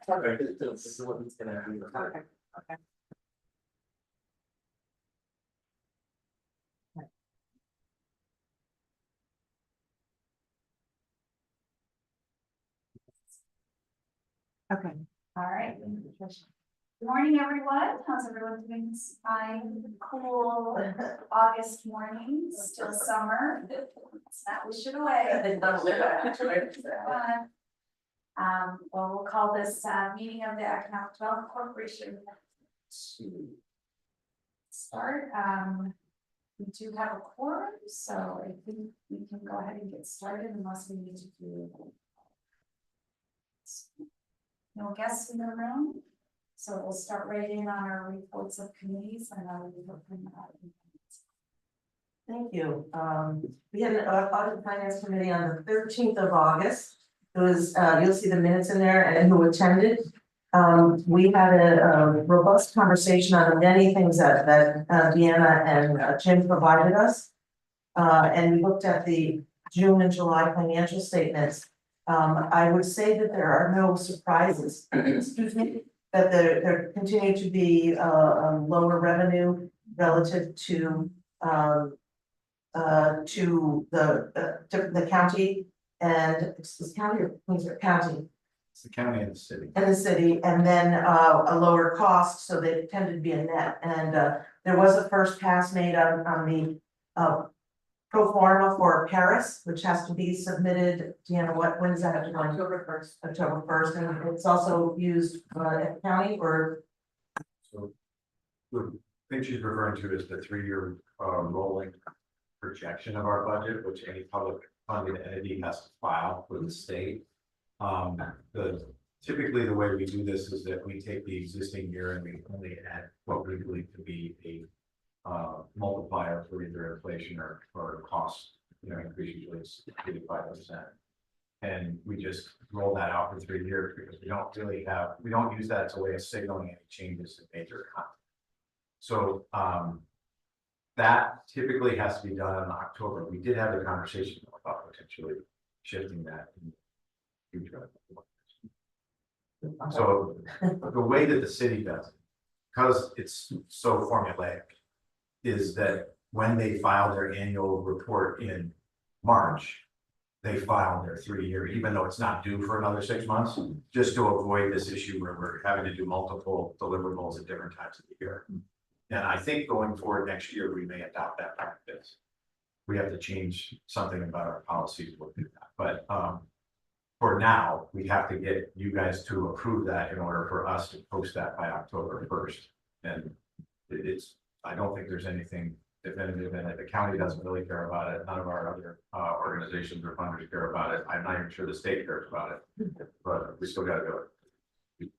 Okay, this is what it's gonna be. Okay, okay. Okay, all right. Good morning, everyone. How's everyone doing this fine, cool August morning? Still summer. It's not wishing away. Well, we'll call this meeting of the Economic Development Corporation to start. We do have a quorum, so I think we can go ahead and get started unless we need to do no guests in the room. So we'll start right in on our reports of committees and I will open that. Thank you. We had an audit and finance committee on the 13th of August. It was, you'll see the minutes in there and who attended. We had a robust conversation on the many things that Deanna and Jim provided us. And we looked at the June and July financial statements. I would say that there are no surprises, excuse me, that there continue to be lower revenue relative to the county and it's county or Queens County. It's the county and the city. And the city, and then a lower cost, so they tended to be a net. And there was a first pass made on the pro forma for Paris, which has to be submitted. Deanna, when does that have to go? October 1st. October 1st, and it's also used at the county or. So the thing she's referring to is the 3-year rolling projection of our budget, which any public funded entity has to file with the state. Typically the way we do this is that we take the existing year and we only add what we believe to be a multiplier for either inflation or cost, increase, usually it's 85%. And we just roll that out for 3 years because we don't use that as a way of signaling any changes in major economy. So that typically has to be done in October. We did have a conversation about potentially shifting that in the future. So the way that the city does it, because it's so formulaic, is that when they file their annual report in March, they file their 3-year, even though it's not due for another 6 months, just to avoid this issue where we're having to do multiple deliverables at different times of the year. And I think going forward next year, we may adopt that practice. We have to change something about our policies, we'll do that. But for now, we have to get you guys to approve that in order for us to post that by October 1st. And I don't think there's anything definitive in it. The county doesn't really care about it. None of our other organizations or funders care about it. I'm not even sure the state cares about it, but we still got to do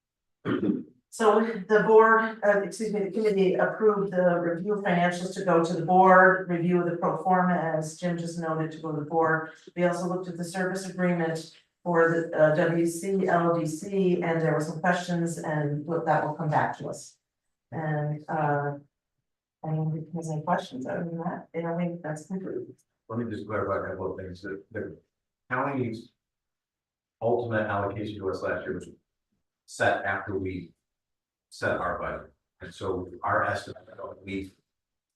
it. So the board, the committee approved the review of financials to go to the board, review of the pro forma, as Jim just noted, to go to the board. We also looked at the service agreement for the WC, LDC, and there were some questions, and that will come back to us. And anyone who has any questions other than that, I don't think that's complete. Let me just clarify a couple of things. The county's ultimate allocation to us last year was set after we set our budget. And so our estimate of what we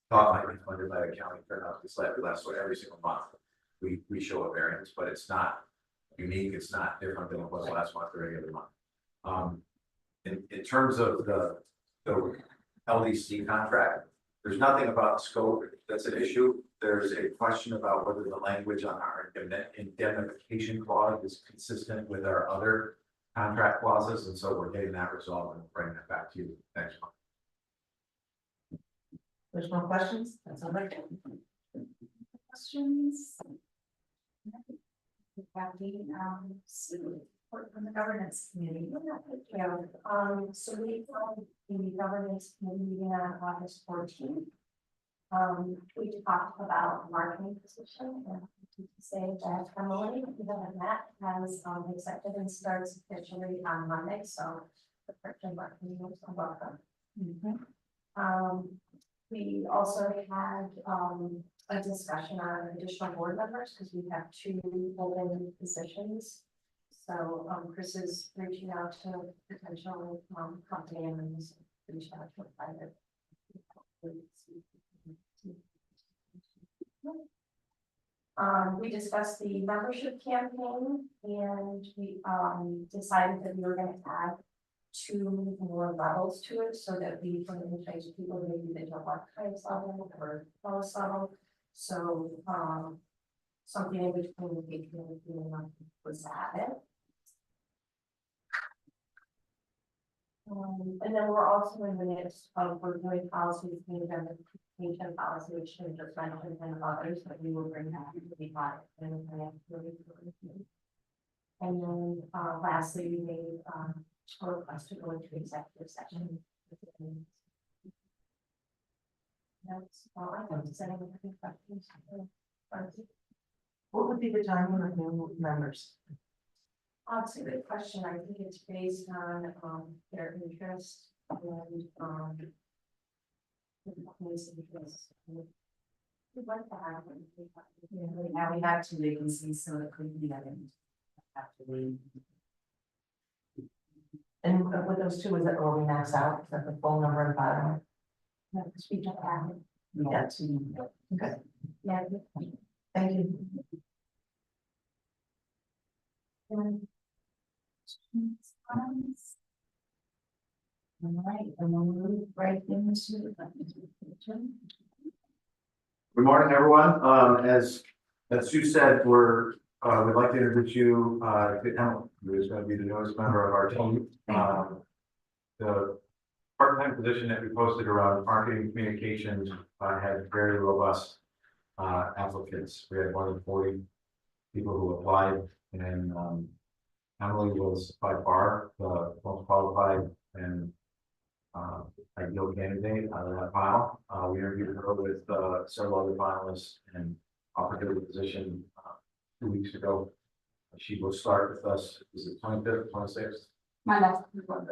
thought might be funded by the county turned out to be slightly less. So every single month we show a variance, but it's not unique. It's not different than it was last month or any other month. In terms of the LDC contract, there's nothing about the scope that's an issue. There's a question about whether the language on our indemnification clause is consistent with our other contract clauses, and so we're getting that resolved and bringing that back to you next month. There's no questions? That's all right. Questions? Report from the governance committee. Yeah, so we held the governance committee meeting on August 14th. We talked about marketing position and to say that Emily, who haven't met, has accepted and starts officially on Monday. So the person marketing was welcome. We also had a discussion on additional board members because we have 2 open positions. So, Chris is reaching out to potential, company and he's reaching out to a private. We discussed the membership campaign and we, decided that we were gonna add 2 more levels to it so that we can entice people maybe that don't want highest level or lowest level. So, something in between the patron was added. And then we're also in the midst of reviewing policies, the identification policy, which we just mentioned, and others that we will bring back to the audit and the financial review. And then, lastly, we made, a request to go into executive session. That's all I have to say. Any questions? What would be the timing of new members? It's a good question. I think it's based on, their interest and, the company's interest. We'd like to have them. Now we have 2 vacancies, so it could be that in. After And with those 2, is that where we max out, is that the full number and bottom? No, because we don't have it. Yeah, 2. Okay, Yeah. thank you. All right, and we'll move right into. Good morning, everyone. As Sue said, we'd like to introduce you to Emily, who is going to be the newest member of our team. The part-time position that we posted around marketing communications had very robust applicants. We had more than 40 people who applied, and Emily was by far the most qualified and ideal candidate out of that pile. We interviewed her with several other finalists and offered her the position 2 weeks ago. She will start with us, is it 25th, 26th? My next one.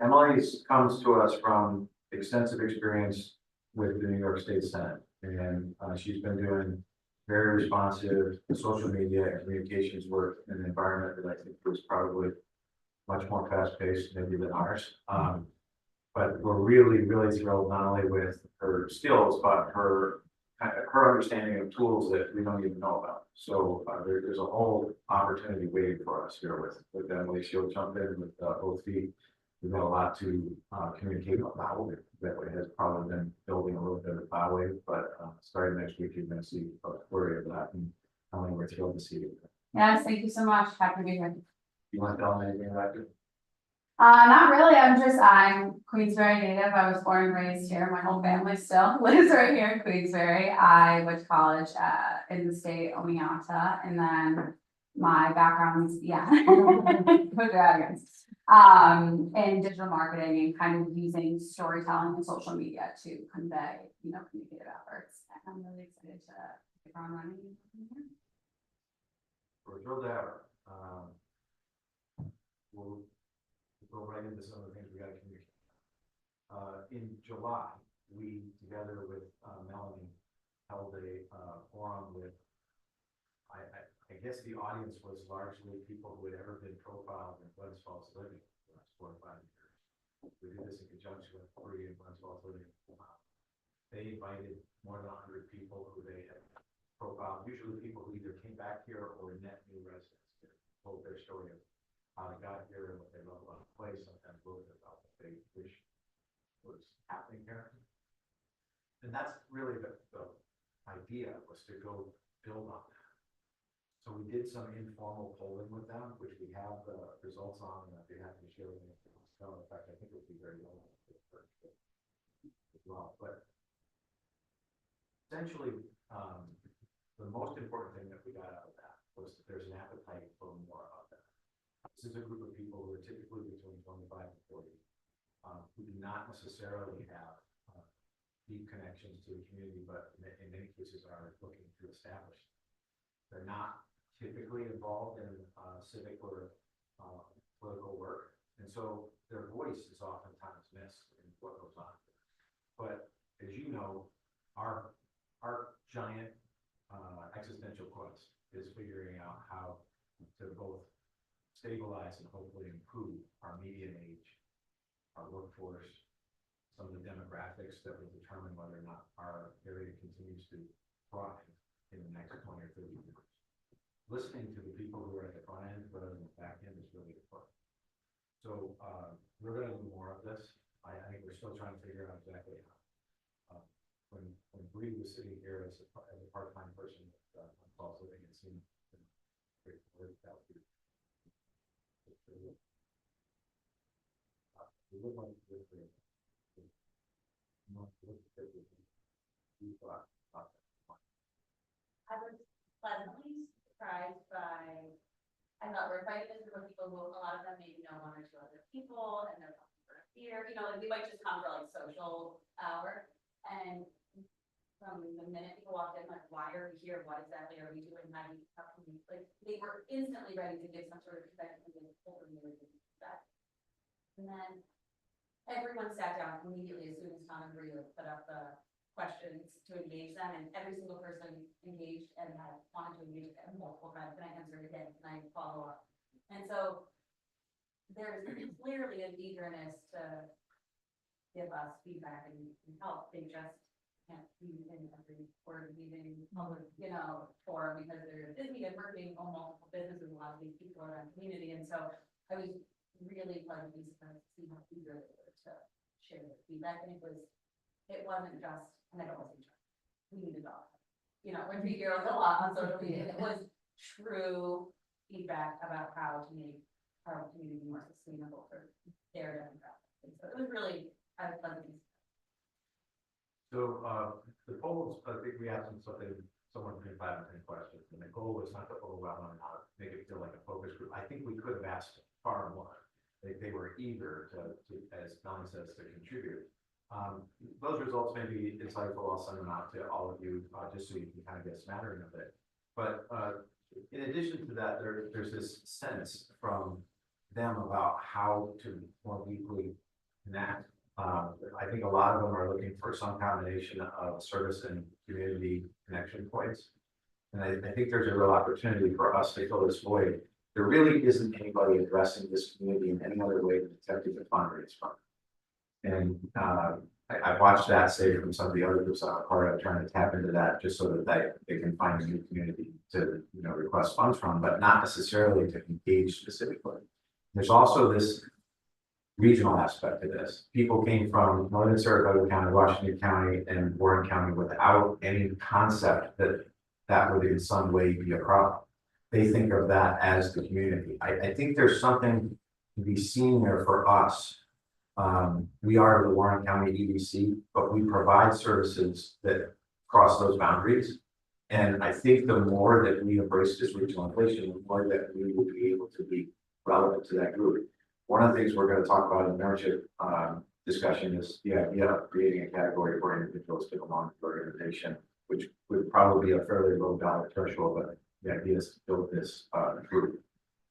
Emily comes to us from extensive experience with the New York State Senate, and she's been doing very responsive social media and communications work in an environment that I think was probably much more fast-paced maybe than ours. But we're really, really thrilled not only with her skills, but her understanding of tools that we don't even know about. So there's a whole opportunity waiting for us here with Emily. She'll jump in with both feet. We've got a lot to communicate about Bow Wave. That way has probably been building a little bit of Bow Wave, but starting next week, you're going to see a flurry of that. And we're thrilled to see you. Yes, thank you so much. Happy to be here. You want to tell them anything about it? Not really. I'm Queensbury native. I was born and raised here. My whole family still lives right here in Queensbury. I went to college in the state, Oneonta, and then my background's, go Dragons, in digital marketing and kind of using storytelling and social media to convey, communicative efforts. And I'm really excited to get on running. We're thrilled to have her. We'll go right into some of the things we got to communicate. In July, we, together with Melanie, held a forum with, I guess the audience was largely people who had ever been profiled in Glens Falls Living for the last 4 or 5 years. We did this in conjunction with Free and Glens Falls Living. They invited more than 100 people who they had profiled, usually people who either came back here or net new residents, to told their story of how they got here and what they love about the place, sometimes a little bit about what they wish was happening here. And that's really the idea, was to go build on that. So we did some informal polling with them, which we have the results on, and I'd be happy to share with you. In fact, I think it would be very helpful as well. But essentially, the most important thing that we got out of that was that there's an appetite for more of that. This is a group of people who are typically between 25 and 40, who do not necessarily have deep connections to the community, but in many cases are looking to establish. They're not typically involved in civic or political work, and so their voice is oftentimes missed in what goes on. But as you know, our giant existential quest is figuring out how to both stabilize and hopefully improve our median age, our workforce, some of the demographics that will determine whether or not our area continues to thrive in the next 20 or 30 years. Listening to the people who are at the front end rather than the back end is really important. So we're going to do more of this. I think we're still trying to figure out exactly how. When Bree was sitting here as a part-time person on Falls Living, it seemed great work out here. We would like to do it. I was pleasantly surprised by, I thought we're inviting this group of people who, a lot of them maybe know one or two other people, and they're coming for a beer, you know, like we might just come for like social hour. And from the minute people walked in, like, why are we here? What exactly are we doing? How can we, like, they were instantly ready to give some sort of feedback, and they told them they were giving feedback. And then everyone sat down immediately as soon as Tom and Bree put up the questions to engage them, and every single person engaged and had wanted to engage multiple times. Can I answer it again? Can I follow up? And so there's clearly an eagerness to give us feedback and help. They just can't be in every board meeting, public, you know, forum, because they're busy and working on multiple businesses. A lot of these people are in the community, and so I was really pleasantly surprised to see how eager they were to share their feedback. And it wasn't just, and I don't want to say we need a dog. You know, when we hear a lot on social media, it was true feedback about how to make our community more sustainable for their demographics. And so it was really, I was pleasantly surprised. So the polls, I think we asked them something, somewhere between 5 and 10 questions, and the goal was not to overwhelm them, not make it feel like a focus group. I think we could have asked far more. They were eager to, as Don says, to contribute. Those results may be insightful. I'll send them out to all of you just so you can kind of get a smattering of it. But in addition to that, there's this sense from them about how to more deeply connect. I think a lot of them are looking for some combination of service and community connection points. And I think there's a real opportunity for us to fill this void. There really isn't anybody addressing this community in any other way than attempting to fundraise from it. And I watched that say from some of the other groups I'm a part of, trying to tap into that just so that they can find a new community to, you know, request funds from, but not necessarily to engage specifically. There's also this regional aspect to this. People came from Northern Sarasota County, Washington County, and Warren County without any concept that that would in some way be a problem. They think of that as the community. I think there's something to be seen there for us. We are the Warren County EDC, but we provide services that cross those boundaries. And I think the more that we embrace this regional inflation, the more that we will be able to be relevant to that group. One of the things we're going to talk about in the membership discussion is the idea of creating a category for individuals to belong to the organization, which would probably be a fairly low dollar threshold, but the idea is to build this group.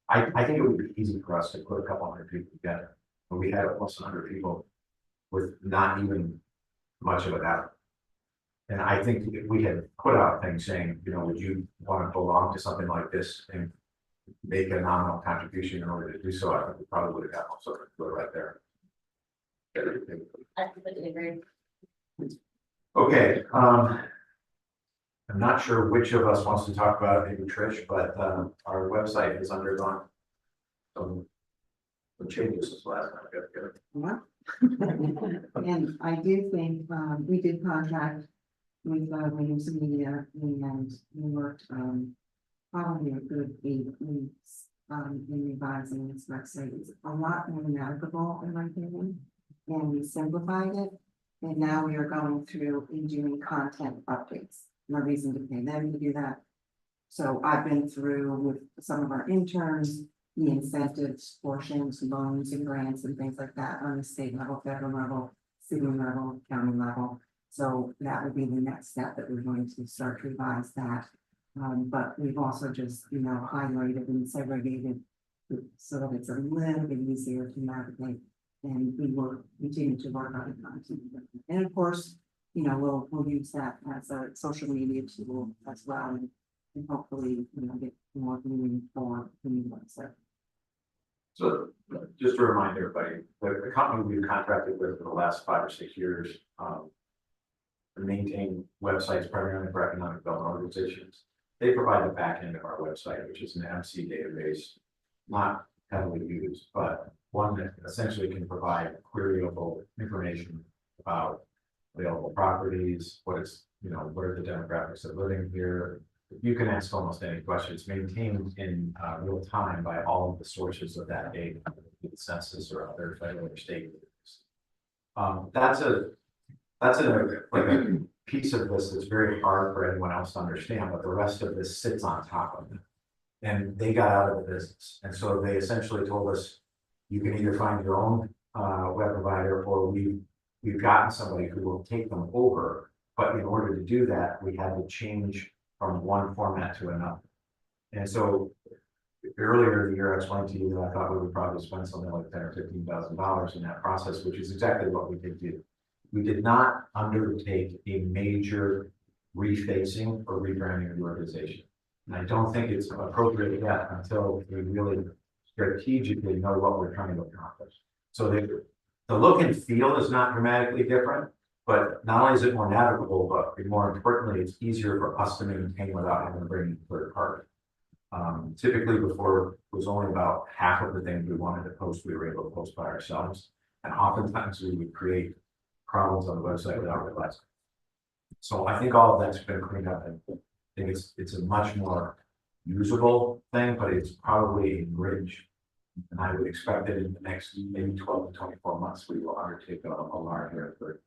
I think it would be easy for us to put a couple hundred people together. When we had almost 100 people with not even much of an effort. And I think if we had put out things saying, you know, would you want to belong to something like this and make a nominal contribution in order to do so, I think we probably would have got most of it right there. I completely agree. Okay, I'm not sure which of us wants to talk about it, maybe Trish, but our website has undergone some changes since last time. And I do think, we did contact with Williams Media, and we worked, probably a good 8 weeks, in revising this website. It's a lot more navigable in my opinion, and we simplified it. And now we are going through and doing content updates. No reason to pay them to do that. So I've been through with some of our interns, the incentives, portions, loans and grants and things like that on the state level, federal level, city level, county level. So that would be the next step that we're going to start to revise that. But we've also just, you know, highlighted and segregated so that it's a little bit easier to navigate. And we will continue to work on the content. And of course, you know, we'll use that as a social media tool as well. and hopefully, get more moving for the new website. So just to remind everybody, the company we've contracted with for the last 5 or 6 years, to maintain websites primarily for economic development organizations. They provide the back end of our website, which is an MC database, not heavily used, but one that essentially can provide queryable information about available properties, what are the demographics of living here. You can ask almost any questions, maintained in real time by all of the sources of that data, the census or other federal or state. That's a piece of this that's very hard for anyone else to understand, but the rest of this sits on top of it. And they got out of the business, and so they essentially told us, you can either find your own web provider, or we've gotten somebody who will take them over. But in order to do that, we had to change from one format to another. And so earlier in the year, I explained to you that I thought we would probably spend something like $10,000 or $15,000 in that process, which is exactly what we did do. We did not undertake a major refacing or rebranding of the organization. And I don't think it's appropriate yet until we really strategically know what we're trying to accomplish. So the look and feel is not dramatically different, but not only is it more navigable, but more importantly, it's easier for us to maintain without having to bring in third party. Typically before, it was only about half of the things we wanted to post, we were able to post by ourselves. And oftentimes we would create problems on the website without realizing. So I think all of that's been cleaned up, and I think it's a much more usable thing, but it's probably a bridge. And I would expect that in the next maybe 12 to 24 months, we will undertake a larger effort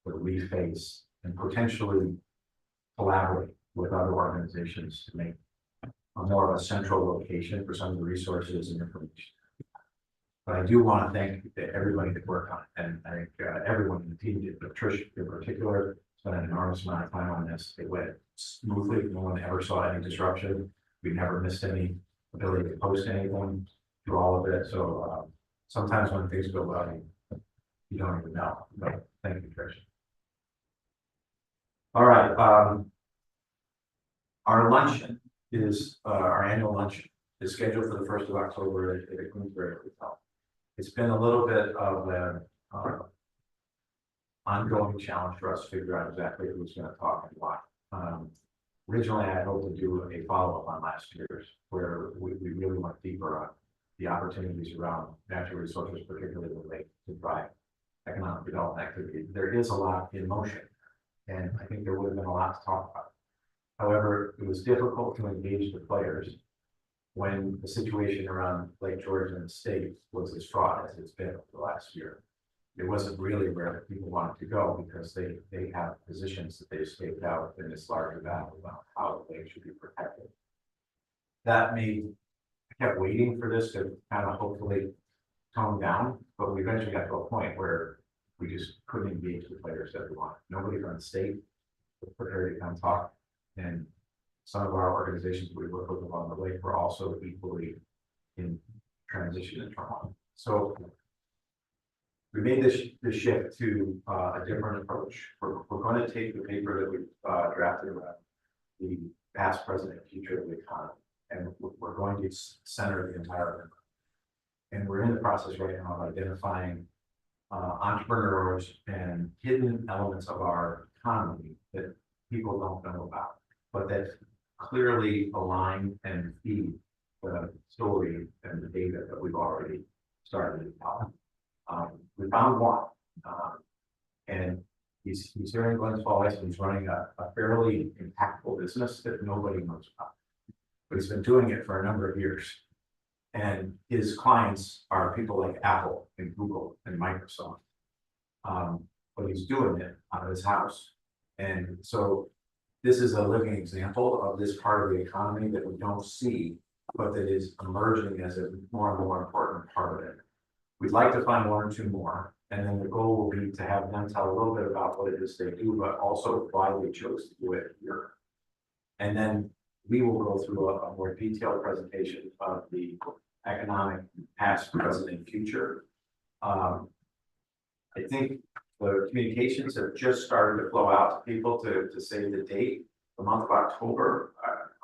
to reface and potentially collaborate with other organizations to make a more of a central location for some of the resources and information. But I do want to thank everybody that worked on it, and I think everyone in the team did, but Trish in particular spent an enormous amount of time on this. It went smoothly. No one ever saw any disruption. We never missed any ability to post anything through all of it. So sometimes when things go well, you don't even know. But thank you, Trish. All right. Our luncheon is our annual luncheon is scheduled for the 1st of October at the Queensbury Hotel. It's been a little bit of an ongoing challenge for us to figure out exactly who's going to talk and why. Originally, I hoped to do a follow-up on last year's, where we really went deeper on the opportunities around natural resources, particularly related to drive economic development activity. There is a lot in motion, and I think there would have been a lot to talk about. However, it was difficult to engage the players when the situation around Lake George and the state was as fraught as it's been over the last year. It wasn't really where people wanted to go, because they have positions that they've staked out in this larger battle about how the lake should be protected. That made, I kept waiting for this to kind of hopefully tone down, but we eventually got to a point where we just couldn't engage the players that we wanted. Nobody from the state was prepared to come talk, and some of our organizations we work with along the lake were also equally in transition and turmoil. So we made this shift to a different approach. We're going to take the paper that we drafted around the past, present, and future of the economy, and we're going to center the entire thing. And we're in the process right now of identifying entrepreneurs and hidden elements of our economy that people don't know about, but that clearly align and feed the story and the data that we've already started to tell. We found one, and he's here in Glens Falls. He's running a fairly impactful business that nobody knows about, but he's been doing it for a number of years. And his clients are people like Apple and Google and Microsoft. But he's doing it out of his house. And so this is a living example of this part of the economy that we don't see, but that is emerging as a more and more important part of it. We'd like to find one or two more, and then the goal will be to have them tell a little bit about what it is they do, but also why they chose to do it here. And then we will go through a more detailed presentation of the economic past, present, and future. I think the communications have just started to flow out to people to say the date. The month of October,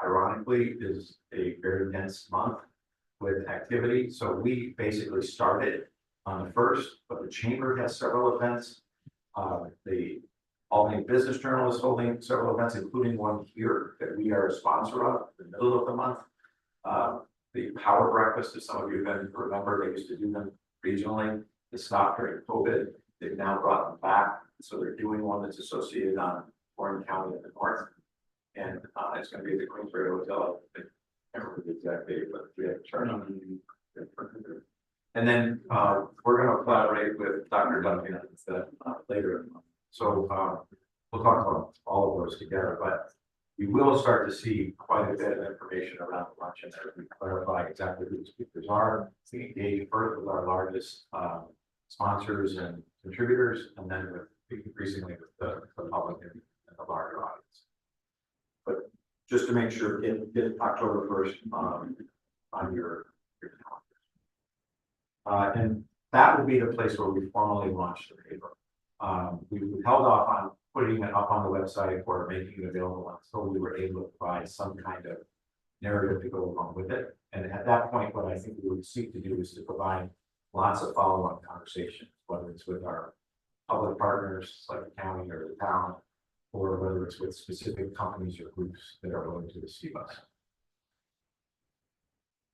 ironically, is a very dense month with activity. So we basically started on the first, but the chamber has several events. The Albany Business Journal is holding several events, including one here that we are a sponsor of in the middle of the month. The Power Breakfast, as some of you remember, they used to do them regionally. They stopped during COVID. They've now brought them back. So they're doing one that's associated on Warren County in the north. And it's going to be at the Queensbury Hotel. I can't remember the exact date, but we have to turn on. And then we're going to collaborate with Dr. Duncan later in the month. So we'll talk about all of those together, but we will start to see quite a bit of information around the luncheon as we clarify exactly who the speakers are. We engage first with our largest sponsors and contributors, and then with increasingly with the public and the larger audience. But just to make sure, get October 1st on your calendar. And that will be the place where we formally launch the paper. We held off on putting it up on the website or making it available until we were able to provide some kind of narrative to go along with it. And at that point, what I think we would seek to do is to provide lots of follow-up conversations, whether it's with our public partners like the county or the town, or whether it's with specific companies or groups that are willing to receive us.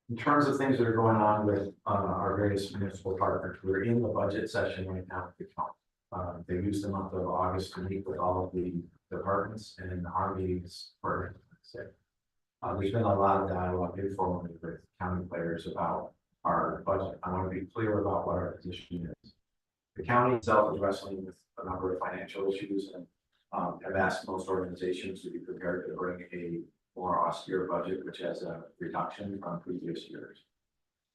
In terms of things that are going on with our various municipal partners, we're in the budget session right now with the county. They used the month of August to meet with all of the departments, and our meetings for there's been a lot of dialogue informally with county players about our budget. I want to be clear about what our position is. The county itself is wrestling with a number of financial issues and have asked most organizations to be prepared to bring a more austere budget, which has a reduction from previous years.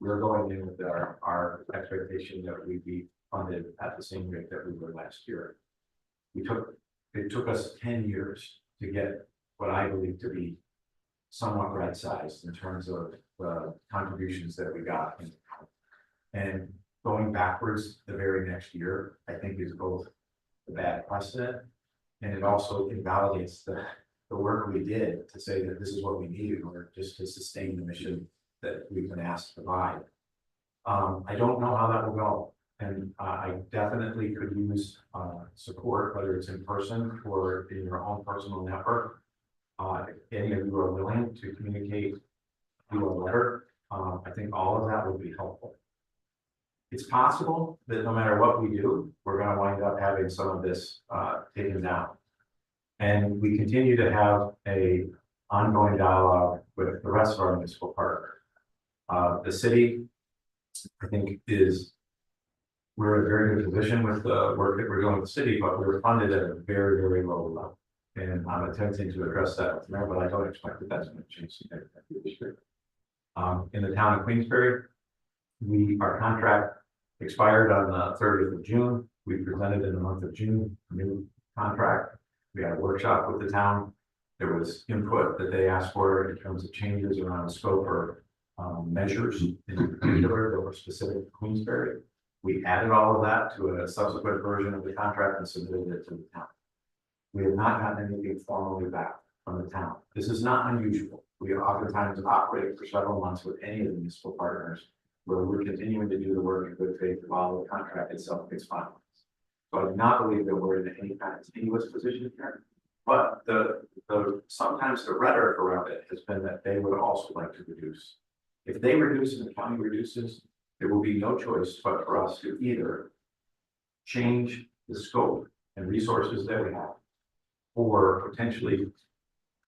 We're going in with our expectation that we'd be funded at the same rate that we were last year. It took us 10 years to get what I believe to be somewhat right-sized in terms of the contributions that we got. And going backwards the very next year, I think is both a bad precedent, and it also invalidates the work we did to say that this is what we need in order just to sustain the mission that we've been asked to provide. I don't know how that will go. And I definitely could use support, whether it's in person or in your own personal network. If any of you are willing to communicate via letter, I think all of that would be helpful. It's possible that no matter what we do, we're going to wind up having some of this taken down. And we continue to have a ongoing dialogue with the rest of our municipal partners. The city, I think, we're in a very good position with the work that we're doing with the city, but we're funded at a very, very low level. And I'm attempting to address that with mayor, but I don't expect that that's going to change significantly this year. In the town of Queensbury, our contract expired on the 30th of June. We presented in the month of June a new contract. We had a workshop with the town. There was input that they asked for in terms of changes around scope or measures in particular that were specific to Queensbury. We added all of that to a subsequent version of the contract and submitted it to the town. We have not gotten anything formally back from the town. This is not unusual. We oftentimes operate for several months with any of the municipal partners where we're continuing to do the work in good faith while the contract itself gets finalized. So I do not believe that we're in any kind of tenuous position here. But sometimes the rhetoric around it has been that they would also like to reduce. If they reduce and the county reduces, there will be no choice but for us to either change the scope and resources that we have, or potentially,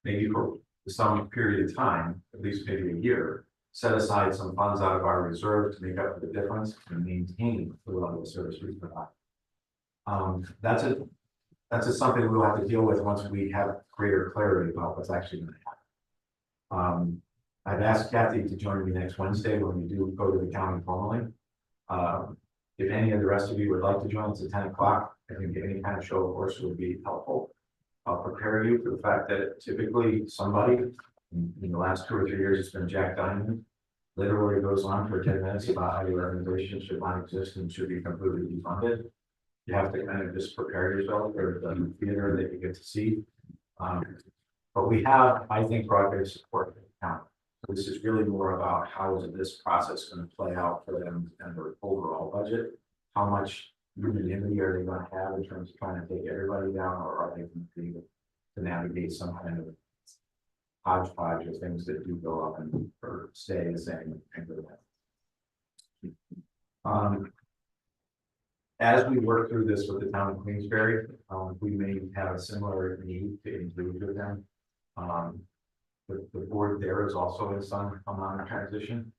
maybe for some period of time, at least maybe a year, set aside some funds out of our reserve to make up for the difference and maintain the level of service we provide. That's something we'll have to deal with once we have greater clarity about what's actually going to happen. I've asked Kathy to join me next Wednesday when we do go to the county formally. If any of the rest of you would like to join us at 10 o'clock, I think any kind of show of force would be helpful. I'll prepare you for the fact that typically somebody in the last 2 or 3 years, it's been Jack Diamond, literally goes on for 10 minutes about how your organization should not exist and should be completely defunded. You have to kind of just prepare yourself for the theater that you get to see. But we have, I think, broad-based support from the town. So this is really more about how is this process going to play out for them and their overall budget? How much unanimity are they going to have in terms of trying to take everybody down, or are they going to be able to navigate some kind of hodgepodge of things that do go up and or stay the same and go down? As we work through this with the town of Queensbury, we may have a similar need to engage with them. The board there is also in some amount of transition.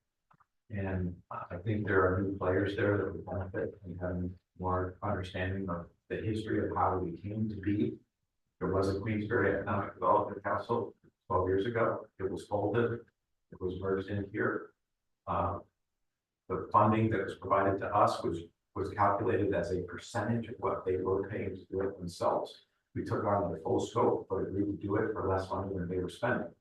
And I think there are new players there that would benefit from having more understanding of the history of how we came to be. There was a Queensbury Economic Development Council 12 years ago. It was folded. It was merged in here. The funding that was provided to us was calculated as a percentage of what they were paying to do it themselves. We took on the full scope, but agreed to do it for less money than they were spending.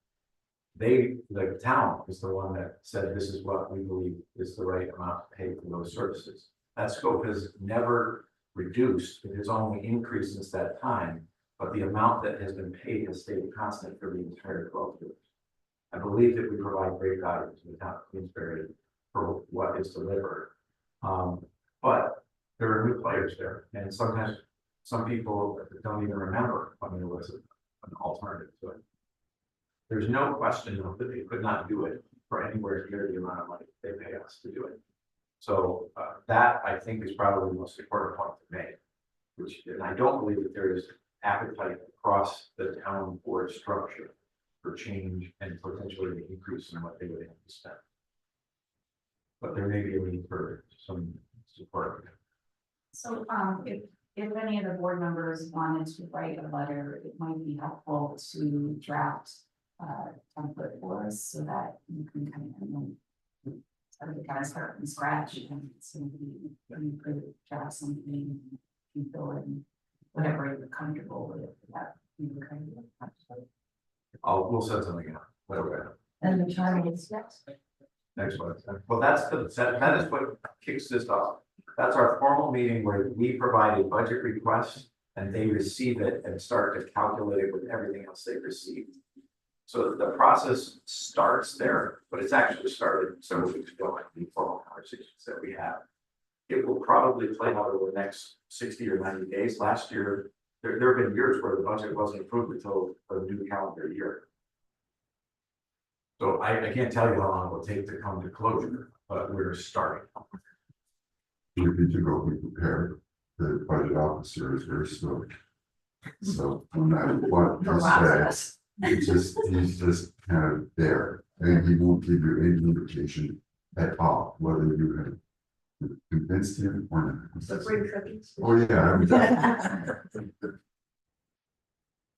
The town is the one that said, this is what we believe is the right amount to pay for those services. That scope has never reduced. It has only increased since that time, but the amount that has been paid has stayed constant for the entire 12 years. I believe that we provide great value to the town of Queensbury for what is delivered. But there are new players there, and sometimes some people don't even remember when there was an alternative to it. There's no question though that they could not do it for anywhere near the amount of money they pay us to do it. So that I think is probably the most important point to make, and I don't believe that there is appetite across the town board structure for change and potentially an increase in what they would have to spend. But there may be a need for some support. So, if any of the board members wanted to write a letter, it might be helpful to draft template for us so that you can kind of start from scratch and so you could draft something, you fill in whatever you're comfortable with that. We'll set something up, whatever. And the time is Next one. Well, that is what kicks this off. That's our formal meeting where we provide a budget request and they receive it and start to calculate it with everything else they've received. So the process starts there, but it's actually started several weeks ago in the formal conversations that we have. It will probably play out over the next 60 or 90 days. Last year, there have been years where the budget wasn't approved until the new calendar year. So I can't tell you how long it will take to come to closure, but we're starting. We need to go be prepared. The budget officer is very slow. So no matter what you say, he's just kind of there, and he won't give you any indication at all whether you have convinced him or not. So free cookies. Oh, yeah. I mean,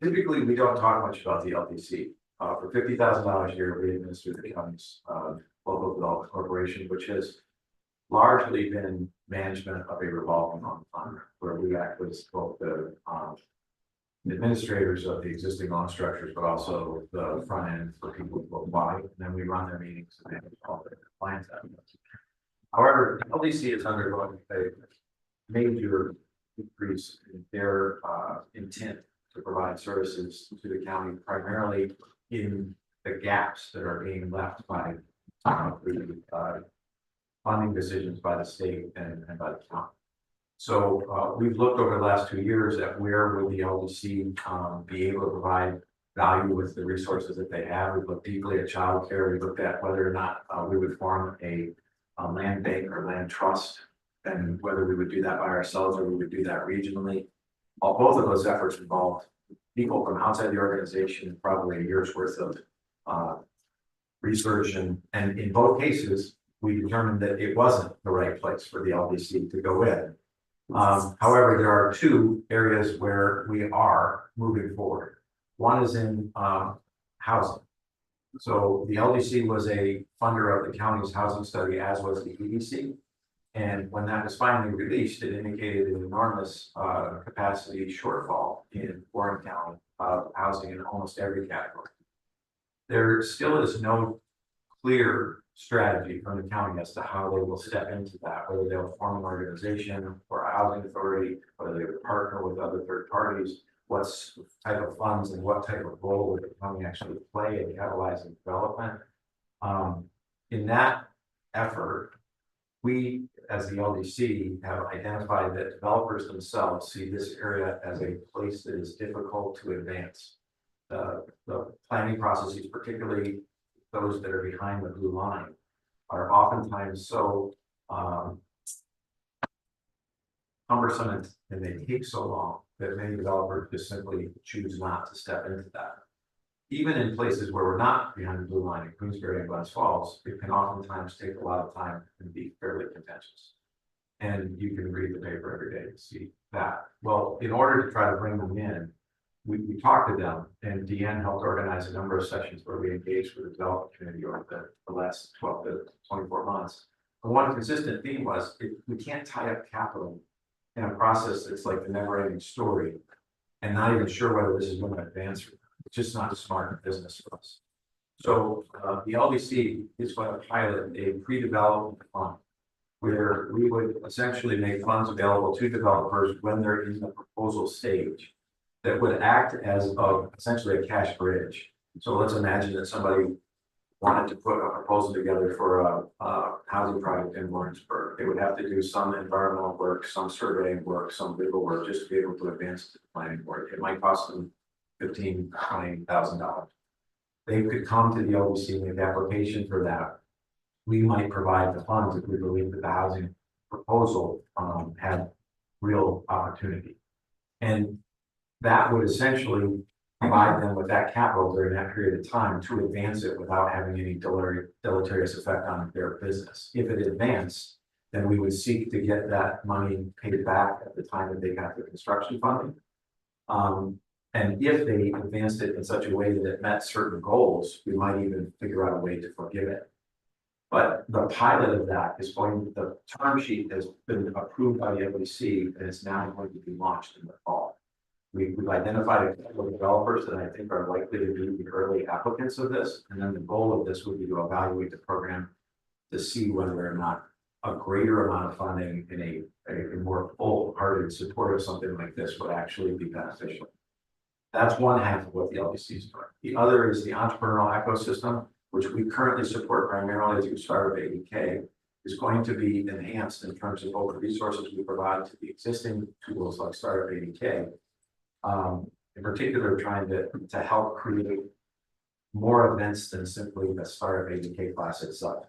Typically, we don't talk much about the LDC. For $50,000 a year, we administer the county's local development corporation, which has largely been management of a revolving loan fund, where we act as both the administrators of the existing loan structures, but also the front end for people who apply, and then we run their meetings and manage all the clients. However, LDC is undergoing a major increase in their intent to provide services to the county, primarily in the gaps that are being left by the funding decisions by the state and by the county. So we've looked over the last 2 years at where will the LDC be able to provide value with the resources that they have. We've looked deeply at childcare. We looked at whether or not we would form a land bank or land trust, and whether we would do that by ourselves or we would do that regionally. Both of those efforts involved people from outside the organization, probably a year's worth of research, and in both cases, we determined that it wasn't the right place for the LDC to go in. However, there are two areas where we are moving forward. One is in housing. So the LDC was a funder of the county's housing study, as was the EDC. And when that was finally released, it indicated an enormous capacity shortfall in Warren County of housing in almost every category. There still is no clear strategy from the county as to how they will step into that, whether they'll form an organization or a housing authority, whether they would partner with other third parties, what's the type of funds and what type of role would the county actually play in catalyzing development. In that effort, we, as the LDC, have identified that developers themselves see this area as a place that is difficult to advance. The planning processes, particularly those that are behind the blue line, are oftentimes so cumbersome and they take so long that many developers just simply choose not to step into that. Even in places where we're not behind the blue line, in Queensbury and Glens Falls, it can oftentimes take a lot of time and be fairly contentious. And you can read the paper every day to see that. Well, in order to try to bring them in, we talked to them, and Deanne helped organize a number of sessions where we engaged with the development community over the last 12 to 24 months. The one consistent theme was we can't tie up capital in a process that's like the never-ending story and not even sure whether this is going to advance. It's just not a smart business for us. So the LDC is going to pilot a pre-development fund where we would essentially make funds available to developers when they're in the proposal stage that would act as essentially a cash bridge. So let's imagine that somebody wanted to put a proposal together for a housing project in Lawrenceburg. They would have to do some environmental work, some surveying work, some legal work, just to be able to advance to the planning board. It might cost them $15,000, $20,000. They could come to the LDC and make the application for that. We might provide the funds if we believe that the housing proposal had real opportunity. And that would essentially provide them with that capital during that period of time to advance it without having any deleterious effect on their business. If it advanced, then we would seek to get that money paid back at the time that they got the construction funding. And if they advanced it in such a way that it met certain goals, we might even figure out a way to forgive it. But the pilot of that is the term sheet has been approved by the LDC and it's now going to be launched in the fall. We've identified a couple of developers that I think are likely to be the early applicants of this. And then the goal of this would be to evaluate the program to see whether or not a greater amount of funding in a more full-hearted support of something like this would actually be beneficial. That's one half of what the LDC is doing. The other is the entrepreneurial ecosystem, which we currently support primarily through Startup ADK, is going to be enhanced in terms of both the resources we provide to the existing tools like Startup ADK. In particular, trying to help create more events than simply the Startup ADK class itself.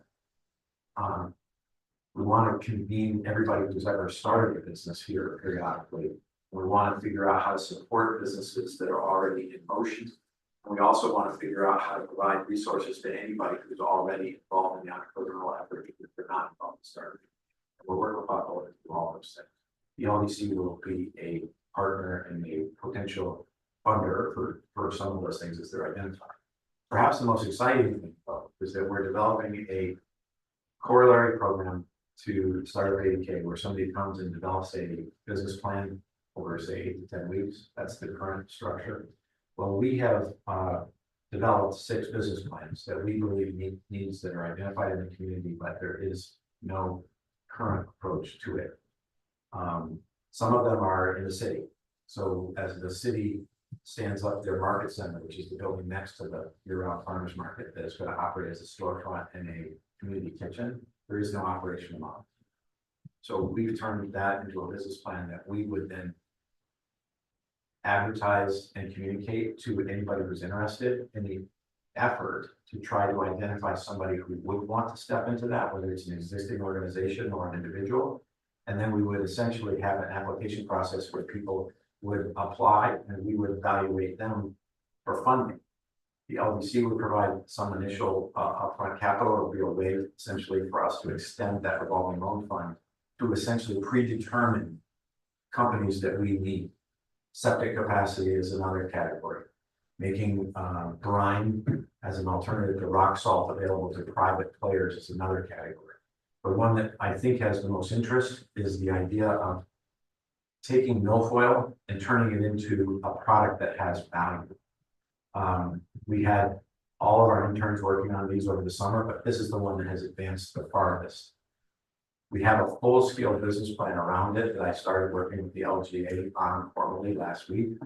We want to convene everybody who's ever started a business here periodically. We want to figure out how to support businesses that are already in motion. And we also want to figure out how to provide resources to anybody who's already involved in the entrepreneurial effort if they're not involved in startup. And we're working with people to do all those things. The LDC will be a partner and a potential funder for some of those things as they're identified. Perhaps the most exciting thing, though, is that we're developing a corollary program to Startup ADK where somebody comes and develops a business plan over, say, 8 to 10 weeks. That's the current structure. Well, we have developed 6 business plans that we believe meet needs that are identified in the community, but there is no current approach to it. Some of them are in the city. So as the city stands up their market center, which is the building next to the year-round farmers market that is going to operate as a storefront and a community kitchen, there is no operational model. So we've turned that into a business plan that we would then advertise and communicate to anybody who's interested in the effort to try to identify somebody who would want to step into that, whether it's an existing organization or an individual. And then we would essentially have an application process where people would apply and we would evaluate them for funding. The LDC would provide some initial upfront capital. It would be a way essentially for us to extend that revolving loan fund to essentially predetermine companies that we need. Septic capacity is another category. Making brine as an alternative to rock salt available to private players is another category. But one that I think has the most interest is the idea of taking milfoil and turning it into a product that has value. We had all of our interns working on these over the summer, but this is the one that has advanced the farthest. We have a full-scale business plan around it that I started working with the LGA on formally last week.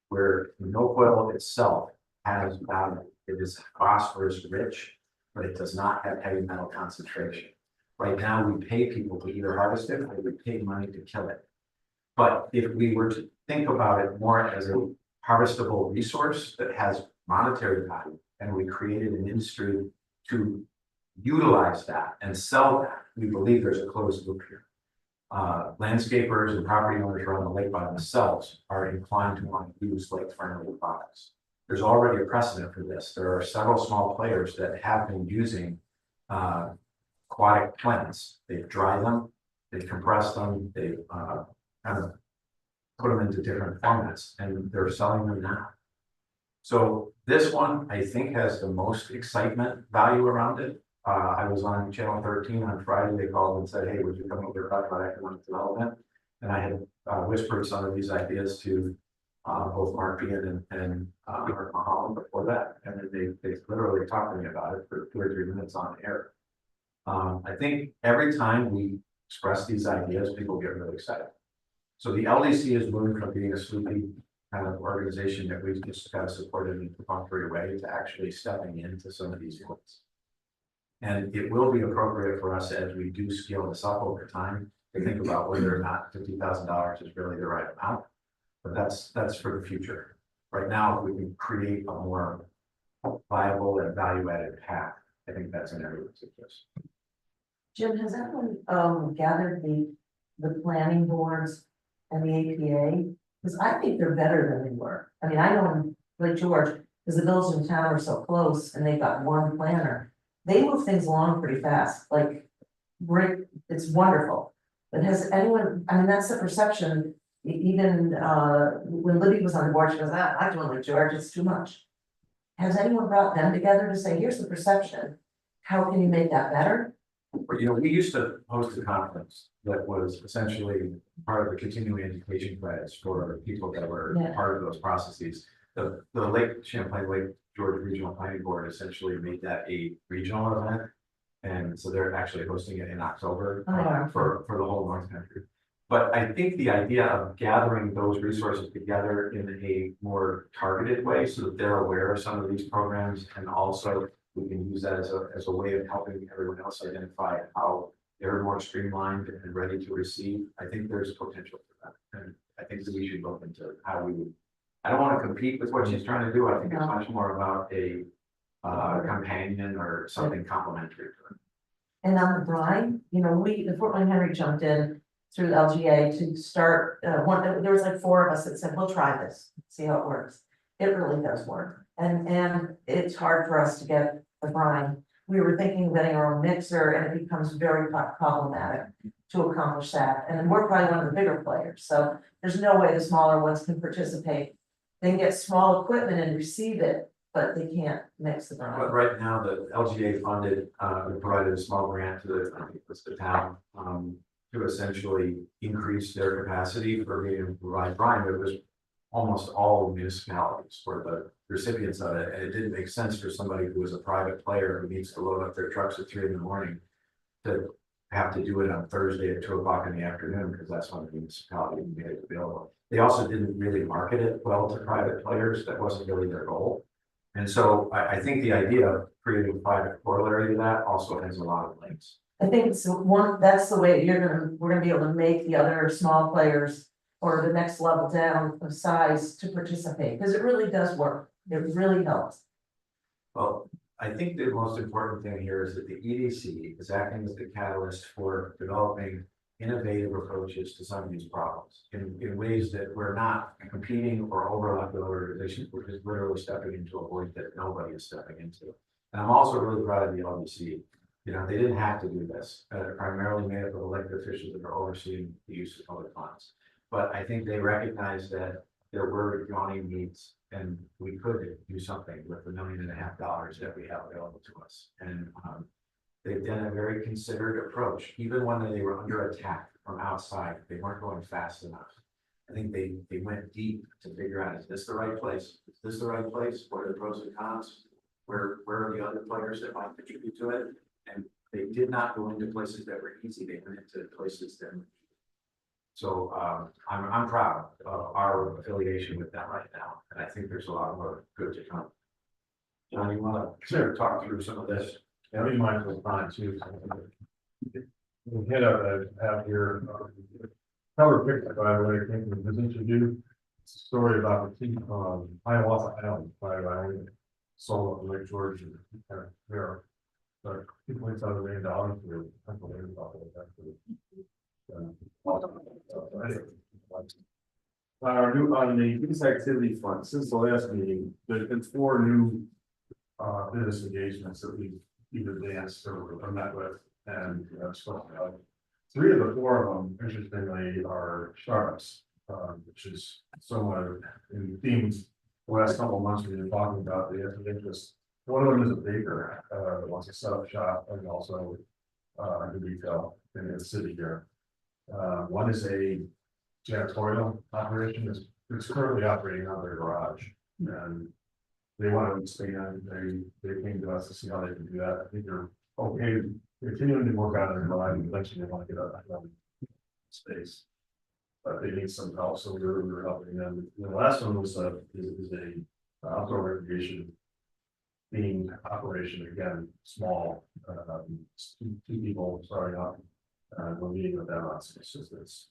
where the milfoil itself has value. It is phosphorus rich, but it does not have heavy metal concentration. Right now, we pay people to either harvest it or we pay money to kill it. But if we were to think about it more as a harvestable resource that has monetary value, and we created an industry to utilize that and sell that, we believe there's a closed loop here. Landscapers and property owners around the lake by themselves are inclined to want to use lake-friendly products. There's already a precedent for this. There are several small players that have been using aquatic plants. They dry them, they compress them, they kind of put them into different formats, and they're selling them now. So this one, I think, has the most excitement value around it. I was on channel 13 on Friday. They called and said, hey, would you come over to talk about economic development? And I had whispered some of these ideas to both Mark Bean and Mark Mahalan before that. And then they literally talked to me about it for 2 or 3 minutes on air. I think every time we express these ideas, people get really excited. So the LDC is moving from being a sleepy kind of organization that we've just kind of supported in a perfunctory way to actually stepping into some of these points. And it will be appropriate for us as we do scale this up over time to think about whether or not $50,000 is really the right amount. But that's for the future. Right now, if we can create a more viable and value-added path, I think that's an area of success. Jim, has anyone gathered the planning boards and the APA? Because I think they're better than they were. I mean, I know in Lake George, because the bills in town are so close and they've got one planner, they move things along pretty fast, like great, it's wonderful. But has anyone, I mean, that's the perception, even when Libby was on the board, she goes, I do Lake George, it's too much. Has anyone brought them together to say, here's the perception, how can you make that better? But, you know, we used to host a conference that was essentially part of the continuing education credits for people that were Yeah. part of those processes. The Lake Champlain Lake George Regional Planning Board essentially made that a regional event. And so they're actually hosting it in October for the whole North Country. But I think the idea of gathering those resources together in a more targeted way so that they're aware of some of these programs, and also we can use that as a way of helping everyone else identify how they're more streamlined and ready to receive. I think there's potential for that. And I think that we should look into how we would, I don't want to compete with what she's trying to do. I think it's much more about a companion or something complementary to it. And on the brine, you know, the Fort Wayne Henry jumped in through LGA to start, there was like 4 of us that said, we'll try this, see how it works. It really does work. And it's hard for us to get the brine. We were thinking of getting our own mixer, and it becomes very problematic to accomplish that. And we're probably one of the bigger players, so there's no way the smaller ones can participate. They can get small equipment and receive it, but they can't mix the brine. But right now, the LGA funded, we provided a small grant to the town, to essentially increase their capacity for being able to provide brine. But it was almost all municipalities were the recipients of it, and it didn't make sense for somebody who was a private player who needs to load up their trucks at 3 a.m. to have to do it on Thursday at 2 o'clock in the afternoon, because that's when the municipality made it available. They also didn't really market it well to private players. That wasn't really their goal. And so I think the idea of creating a private corollary to that also has a lot of links. I think it's that's the way we're gonna be able to make the other small players or the next level down of size to participate, because it really does work. It really helps. Well, I think the most important thing here is that the EDC is acting as the catalyst for developing innovative approaches to some of these problems in ways that we're not competing or overlapping with organizations, which is literally stepping into a void that nobody is stepping into. And I'm also really proud of the LDC. You know, they didn't have to do this. Primarily made up of elected officials that are overseeing the use of public funds. But I think they recognize that there were yawning needs, and we could do something with the $1.5 million that we have available to us. And they've done a very considered approach, even when they were under attack from outside. They weren't going fast enough. I think they went deep to figure out, is this the right place? Is this the right place? What are the pros and cons? Where are the other players that might contribute to it? And they did not go into places that were easy. They went into places that were So I'm proud of our affiliation with them right now, and I think there's a lot more good to come. John, you wanna talk through some of this? Yeah, we might as well find too. We hit out here, cover picture, by the way, I think the business review. It's a story about the team, Hiawatha Island, Fire Island, sold up in Lake George, and there are $2.7 million for Pennsylvania. Our new, on the business activity front, since the last meeting, there's been 4 new business engagements that we've either danced or met with and spoken about. 3 of the 4 of them, interestingly, are startups, which is somewhat in themes. The last couple of months we've been talking about the interest. One of them is a baker that wants to set up shop and also do retail in the city here. One is a janitorial operation that's currently operating out of their garage, and they want to expand. They came to us to see how they can do that. I think they're okay continuing to work out in their garage, and eventually they want to get out of space. But they need some help, so we're helping them. And the last one was is a outdoor recreation themed operation, again, small, 2 people starting up. We're meeting with them on some assistance.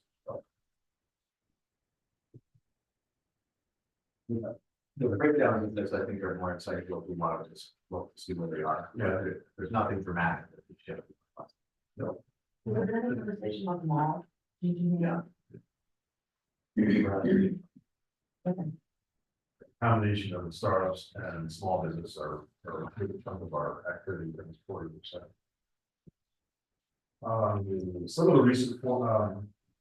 Yeah, the breakdown of this, I think, are more exciting what we want to just look to see where they are. Yeah. There's nothing dramatic that we should. No. Was there any conversation on the mall? Yeah. Combination of startups and small business are a big chunk of our activity, that is 40%. Some of the recent,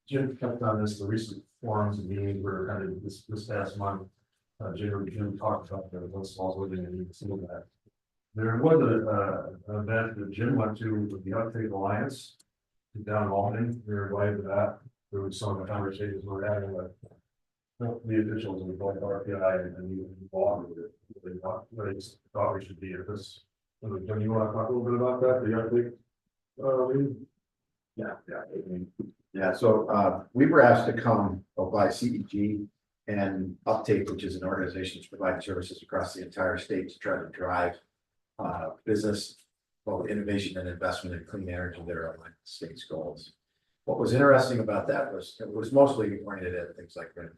Jim kept on this, the recent forums and meetings were kind of this past month. Jim talked about the one small living and some of that. There was an event that Jim went to with the Uptake Alliance down in Albany. We were invited to that. There was some of the conversations we were having with the officials of both RPI and you involved with it. What they thought we should be at this. Jim, you want to talk a little bit about that? The Uptake? Yeah, so we were asked to come by CEG and Uptake, which is an organization that's providing services across the entire state to try to drive business, both innovation and investment in clean energy that are aligned with the state's goals. What was interesting about that was it was mostly oriented at things like wind,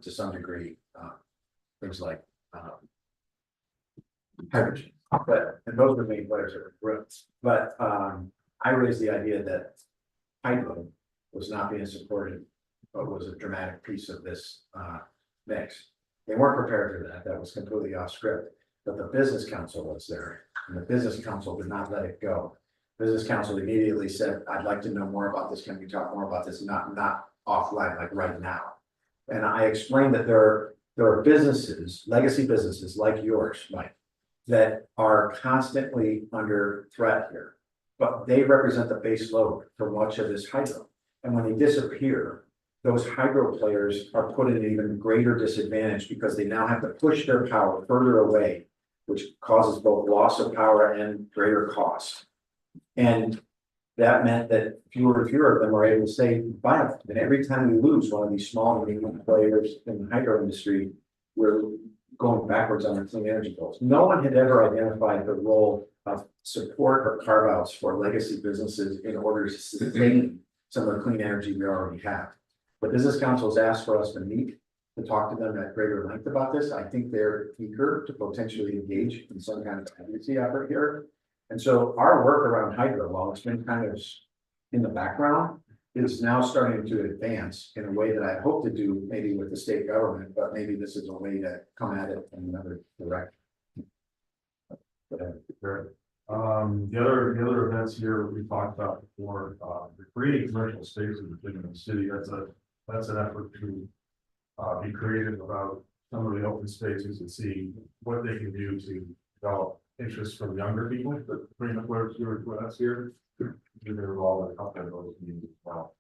to some degree, things like hydrogen, and those were main players that were growth. But I raised the idea that hydro was not being supported, but was a dramatic piece of this mix. They weren't prepared for that. That was completely off script. But the business council was there, and the business council did not let it go. Business council immediately said, "I'd like to know more about this. Can we talk more about this? Not offline, like right now." And I explained that there are businesses, legacy businesses like yours, Mike, that are constantly under threat here. But they represent the base load for much of this hydro. And when they disappear, those hydro players are put in an even greater disadvantage because they now have to push their power further away, which causes both loss of power and greater cost. And that meant that fewer and fewer of them are able to stay viable. And every time we lose one of these small and medium players in the hydro industry, we're going backwards on our clean energy goals. No one had ever identified the role of support or carve outs for legacy businesses in order to sustain some of the clean energy we already have. The business council has asked for us to meet, to talk to them at greater length about this. I think they're eager to potentially engage in some kind of advocacy effort here. And so our work around hydro, while it's been kind of in the background, is now starting to advance in a way that I hope to do maybe with the state government, but maybe this is a way to come at it in another direction. The other events here we talked about before, creating commercial spaces within the city. That's an effort to be creative about some of the open spaces and see what they can do to develop interest from younger people that bring up where with us here. They're involved in a couple of those meetings as well.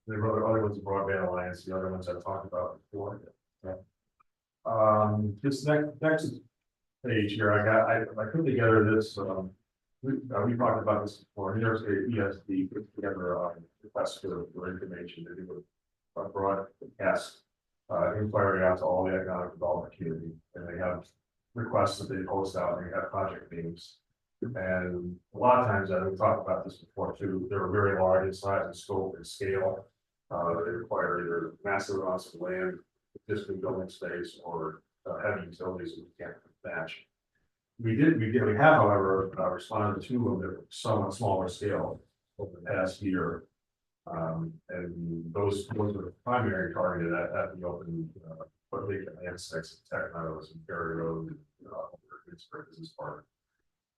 There are other ones, Broadband Alliance, the other ones I've talked about before. This next page here, I put together this. We talked about this before. New York State ESD put together request for information to do a broadcast. Inquiry out to all the economic development community, and they have requests that they post out, and they have project names. And a lot of times, and we've talked about this before too, they're very large in size and scope and scale. They require either massive amounts of land, existing building space, or heavy utilities that we can't match. We have, however, responded to them that were somewhat smaller scale over the past year. And those are the primary targeted at the open, what they can answer, Tech Meadows and Ferry Road, Pittsburgh business park.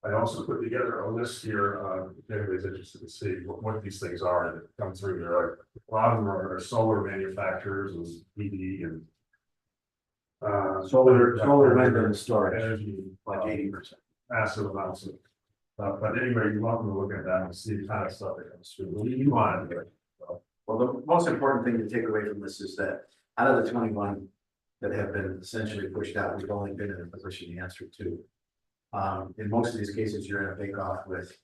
I also put together a list here, if anybody's interested to see what these things are that come through there. A lot of them are solar manufacturers and EV and solar wind and storage, energy, like 80%. massive amounts of. But anyway, you're welcome to look at that and see the kind of stuff that comes through. What do you want to do? Well, the most important thing to take away from this is that out of the 21 that have been essentially pushed out, we've only been in a position to answer 2. In most of these cases, you're in a bake-off with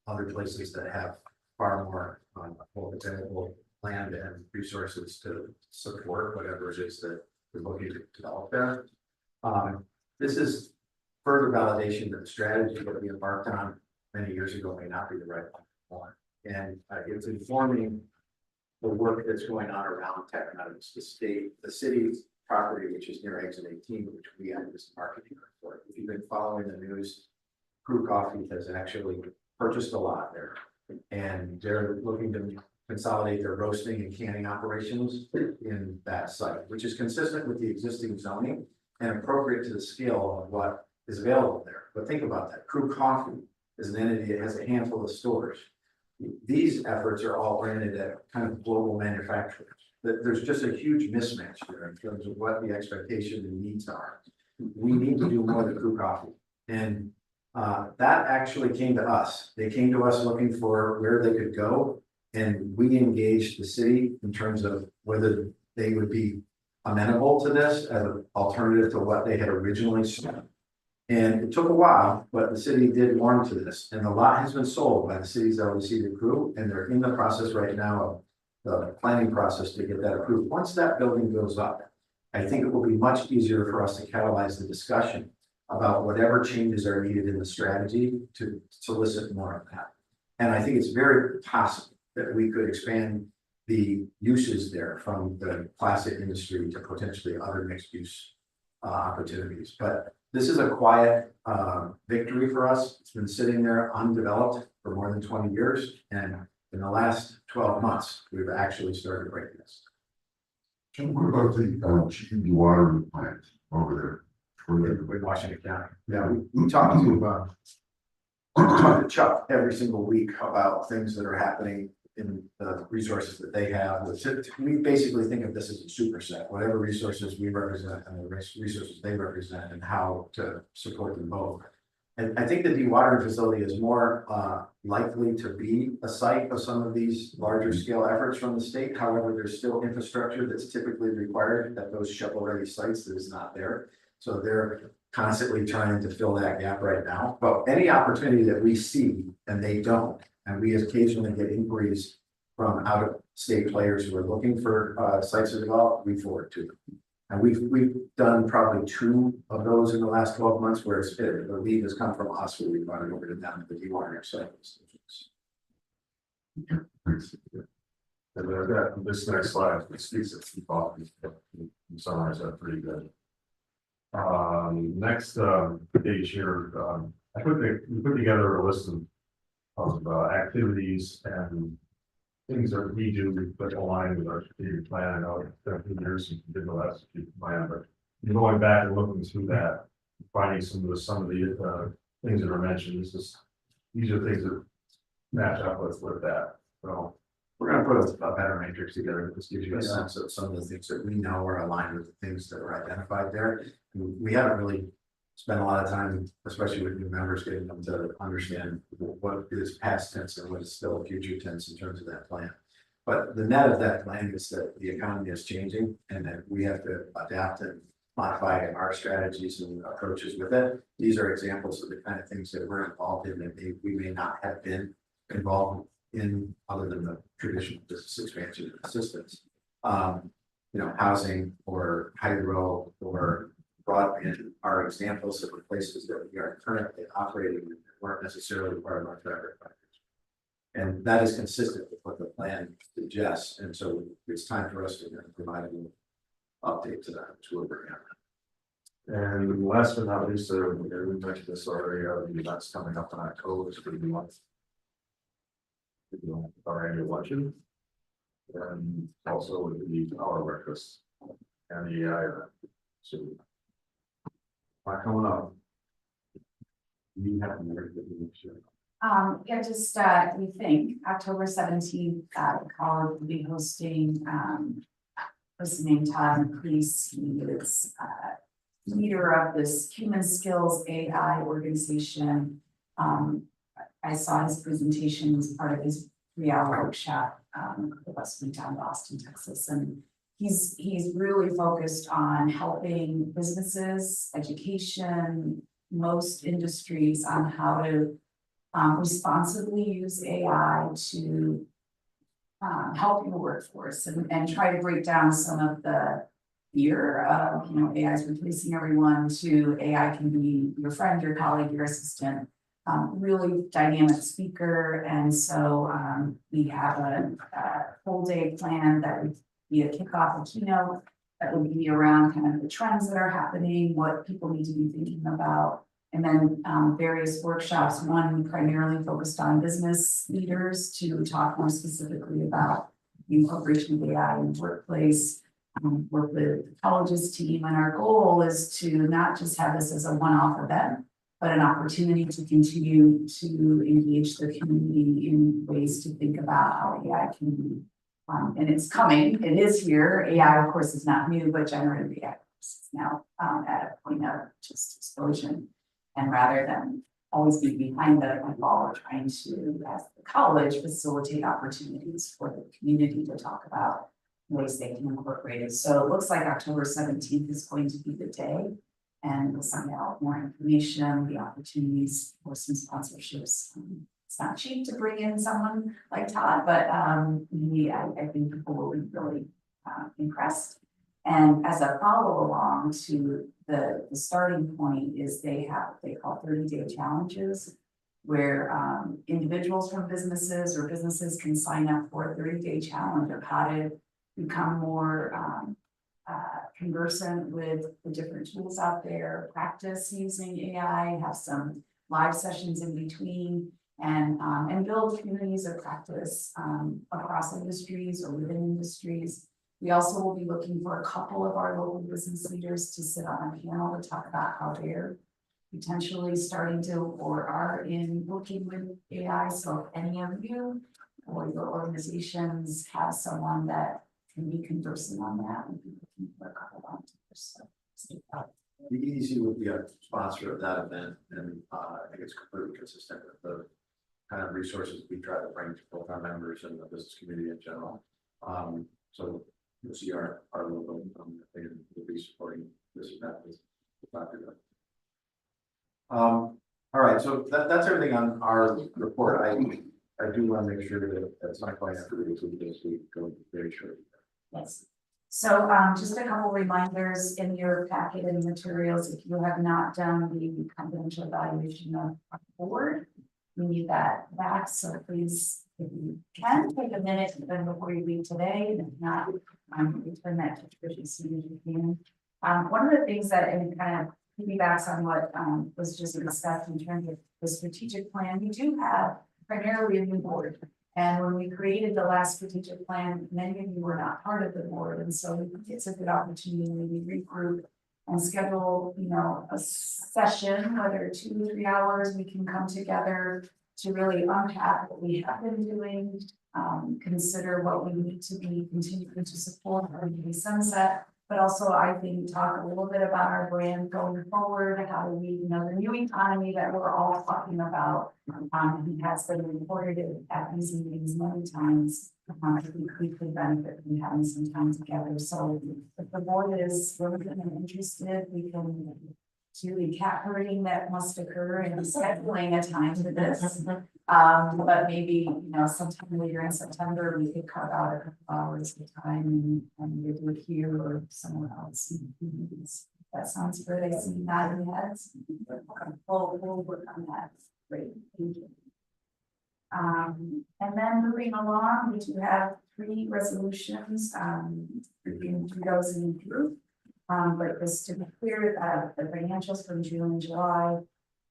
other places that have far more available land and resources to support whatever it is that we're looking to develop there. This is further validation that the strategy that we embarked on many years ago may not be the right one. And it's informing the work that's going on around Tech Meadows, the city's property, which is near exit 18, which we act as marketing for. If you've been following the news, Crew Coffee has actually purchased a lot there, and they're looking to consolidate their roasting and canning operations in that site, which is consistent with the existing zoning and appropriate to the scale of what is available there. But think about that. Crew Coffee is an entity that has a handful of stores. These efforts are all oriented at kind of global manufacturers. There's just a huge mismatch there in terms of what the expectation and needs are. We need to do more than Crew Coffee. And that actually came to us. They came to us looking for where they could go. And we engaged the city in terms of whether they would be amenable to this as an alternative to what they had originally said. And it took a while, but the city did warm to this, and the lot has been sold by the city's LDC to Crew, and they're in the process right now of the planning process to get that approved. Once that building goes up, I think it will be much easier for us to catalyze the discussion about whatever changes are needed in the strategy to solicit more of that. And I think it's very possible that we could expand the uses there from the classic industry to potentially other mixed use opportunities. But this is a quiet victory for us. It's been sitting there undeveloped for more than 20 years. And in the last 12 months, we've actually started breaking this. So what about the GE water plant over there? In Washington County. Yeah, we talk to Chuck every single week about things that are happening in the resources that they have. We basically think of this as a superset, whatever resources we represent and the resources they represent and how to support them both. And I think the dewatering facility is more likely to be a site of some of these larger scale efforts from the state. However, there's still infrastructure that's typically required at those shovel-ready sites that is not there. So they're constantly trying to fill that gap right now. But any opportunity that we see and they don't, and we occasionally get inquiries from out-of-state players who are looking for sites to develop, we forward to them. And we've done probably 2 of those in the last 12 months where the lead has come from us, where we brought it over to them to the dewatering site. Thanks. And I've got this next slide, it speaks of the office, you summarize that pretty good. Next page here, we put together a list of activities and things that we do that align with our strategic plan. I know it's been a few years since we did the last strategic plan, but going back and looking through that, finding some of the things that are mentioned, these are things that match up with that. So We're going to put a better matrix together. This gives you a sense of some of the things that we know are aligned with the things that are identified there. We haven't really spent a lot of time, especially with new members, getting them to understand what is past tense and what is still future tense in terms of that plan. But the net of that plan is that the economy is changing and that we have to adapt and modify our strategies and approaches with it. These are examples of the kind of things that we're involved in that we may not have been involved in, other than the traditional business expansion assistance. Housing or hydro or broadband are examples of the places that we are currently operating in that weren't necessarily part of our track record. And that is consistent with what the plan suggests, and so it's time for us to provide an update to that, which we'll bring out. And last but not least, we mentioned this already, the events coming up in October is going to be month. Our annual luncheon. And also with the power breakfast and the event. So. Not coming up. We have to make it. Yeah, just, we think October 17th, the college will be hosting, a person named Todd Priest. He is, leader of this human skills AI organization. I saw his presentation as part of his 3-hour workshop, the bus went down to Austin, Texas, and he's really focused on helping businesses, education, most industries on how to responsibly use AI to help your workforce and try to break down some of the fear of, AI is replacing everyone to AI can be your friend, your colleague, your assistant. Really dynamic speaker, and so we have a full day plan that would be a kickoff, a keynote that would be around kind of the trends that are happening, what people need to be thinking about, and then various workshops, one primarily focused on business leaders to talk more specifically about the incorporation of AI in the workplace. Work with the colleges team, and our goal is to not just have this as a one-off event, but an opportunity to continue to engage the community in ways to think about how AI can be. And it's coming, it is here. AI, of course, is not new, but generative AI is now at a point of just explosion. And rather than always be behind the ball, we're trying to, as the college, facilitate opportunities for the community to talk about ways they can incorporate it. So it looks like October 17th is going to be the day. And we'll send out more information, the opportunities for some sponsorships. It's not cheap to bring in someone like Todd, but I think people will be really impressed. And as a follow along to the starting point is they have what they call 30-day challenges, where individuals from businesses or businesses can sign up for a 30-day challenge of how to become more conversant with the different tools out there, practice using AI, have some live sessions in between, and build communities of practice across industries or within industries. We also will be looking for a couple of our local business leaders to sit on a panel to talk about how they're potentially starting to or are in working with AI. So if any of you or your organizations have someone that can be conversing on that, we'll be looking for a couple of volunteers. So, The EDC would be a sponsor of that event, and I think it's completely consistent with the kind of resources we try to bring to both our members and the business community in general. So you'll see our logo, and we'll be supporting this event with that. All right, so that's everything on our report. I do want to make sure that at some point after we go very short. yes. So just a couple reminders in your packet and materials. If you have not done the confidential evaluation of our board, we need that back. So please, if you can, take a minute before you leave today. And if not, return that to Trish as soon as you can. One of the things that kind of piggybacks on what was just discussed in terms of the strategic plan, we do have primarily a new board. And when we created the last strategic plan, many of you were not part of the board. And so it's a good opportunity to maybe regroup and schedule, a session, whether 2 or 3 hours, we can come together to really unpack what we have been doing, consider what we need to be continuing to support our EDC sunset, but also I think talk a little bit about our brand going forward, how do we, the new economy that we're all talking about, has been reported at these meetings many times. I think we could benefit from having some time together. So if the board is really interested, we can to the cat herding that must occur and scheduling a time for this. But maybe, you know, sometime later in September, we could carve out a couple hours of time and we do it here or somewhere else. That sounds good. I see nodding heads. Okay, we'll work on that. Great, thank you. And then moving along, we do have 3 resolutions, we can do those in group. But just to be clear, the financials from June and July,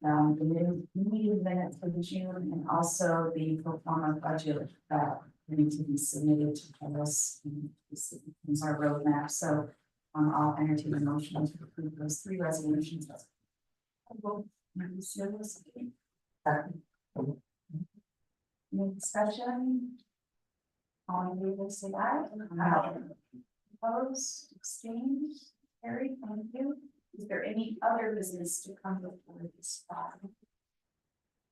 the meeting minutes from June, and also the pro forma budget that need to be submitted to us. This is our roadmap, so I'll entertain a motion to approve those 3 resolutions. Any discussion? All in favor, say aye. Opposed, abstained, carried, thank you. Is there any other business to come before this body?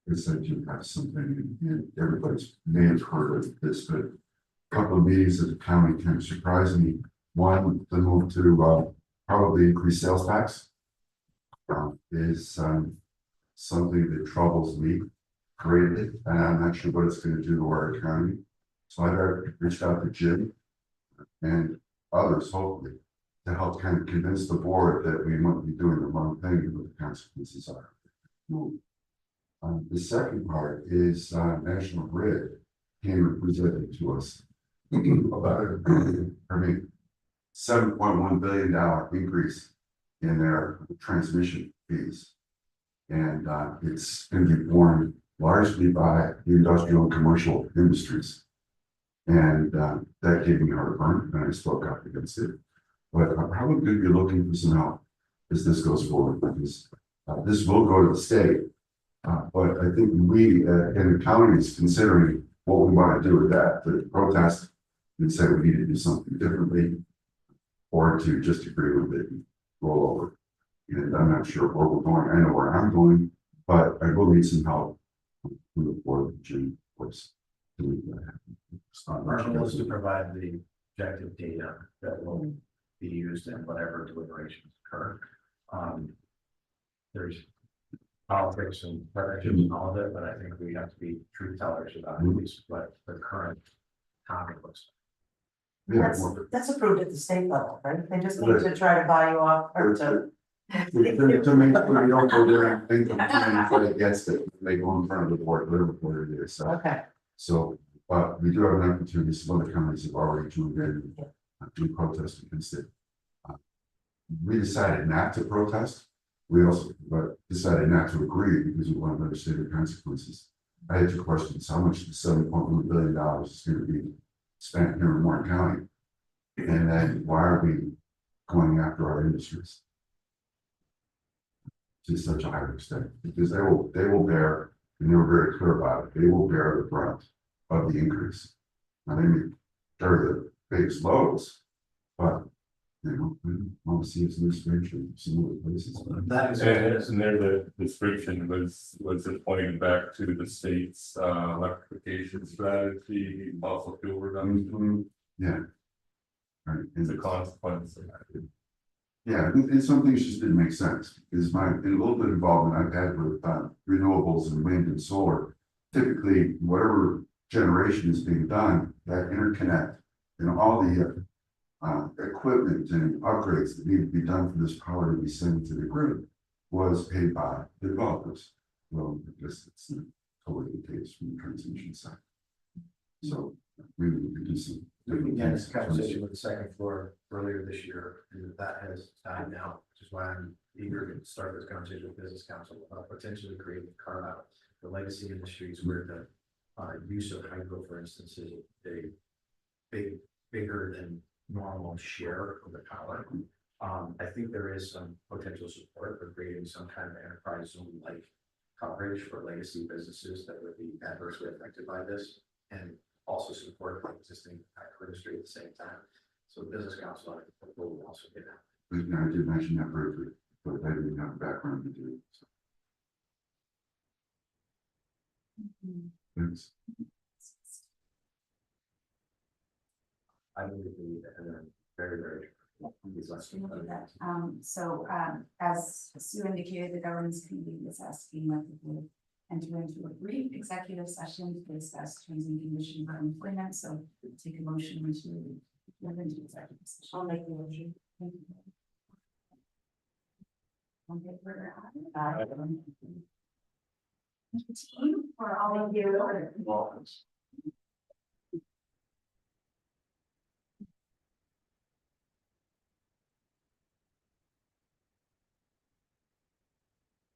Because I do have something, and everybody's may have heard of this, but a couple of meetings at the county kind of surprised me. One, the move to probably increase sales tax is something that troubles me greatly, and I'm not sure what it's going to do to our economy. So I reached out to Jim and others, hopefully, to help kind of convince the board that we might be doing the wrong thing and what the consequences are. The second part is National Grid came and presented to us about $7.1 billion increase in their transmission fees. And it's going to be borne largely by the industrial and commercial industries. And that gave me heartburn, and I spoke up against it. But I'm probably going to be looking for some help as this goes forward, because this will go to the state. But I think we in the county is considering what we want to do with that, to protest and say we need to do something differently, or to just agree with it and roll over. And I'm not sure where we're going. I know where I'm going, but I will need some help from the board of June, of course, to make that happen. Our goal is to provide the objective data that will be used in whatever deliberations occur. There's politics and partnerships and all of it, but I think we have to be truth tellers about at least what the current topic looks Yeah, That's approved at the state level, right? They just need to try to buy you off or to. to make sure you don't go there and think of fight against it, they go in front of the board, whatever board it is, so. Okay, So, but we do have an opportunity, some other counties have already joined in to protest against it. We decided not to protest, we also decided not to agree because we want to understand the consequences. I had 2 questions: how much the $7.1 billion is going to be spent here in Warren County? And then why are we going after our industries to such a high extent? Because they will bear, and they were very clear about it, they will bear the brunt of the increase. Now they may carry the biggest loads, but you know, we want to see its new expansion, some other places. That is. And there the description was it pointing back to the state's electrification strategy, fossil fuel reduction. Yeah. Right. It's a consequence of that. Yeah, and some things just didn't make sense, because and a little bit of involvement I've had with renewables and wind and solar. Typically, whatever generation is being done, that interconnect and all the equipment and upgrades that need to be done for this power to be sent to the grid was paid by developers. Well, I guess it's not totally the case from the transmission side. So maybe we could do some. We began this conversation with the second floor earlier this year, and that has died now, which is why I'm eager to start this conversation with business council about potentially creating carve out the legacy industries where the use of hydro, for instance, is a bigger than normal share of the power. I think there is some potential support for creating some kind of enterprise zone like coverage for legacy businesses that would be adversely affected by this, and also support the existing industry at the same time. So the business council, I think, will also get that. I did mention that briefly, but I didn't have a background to do it. So. Thanks. I believe that, and then very, very As Sue indicated, the governance committee is asking that the board enter into a brief executive session to discuss terms and conditions of employment, so take a motion to move into executive session. I'll make the motion. Thank you. One favor, aye. Team, for all of you.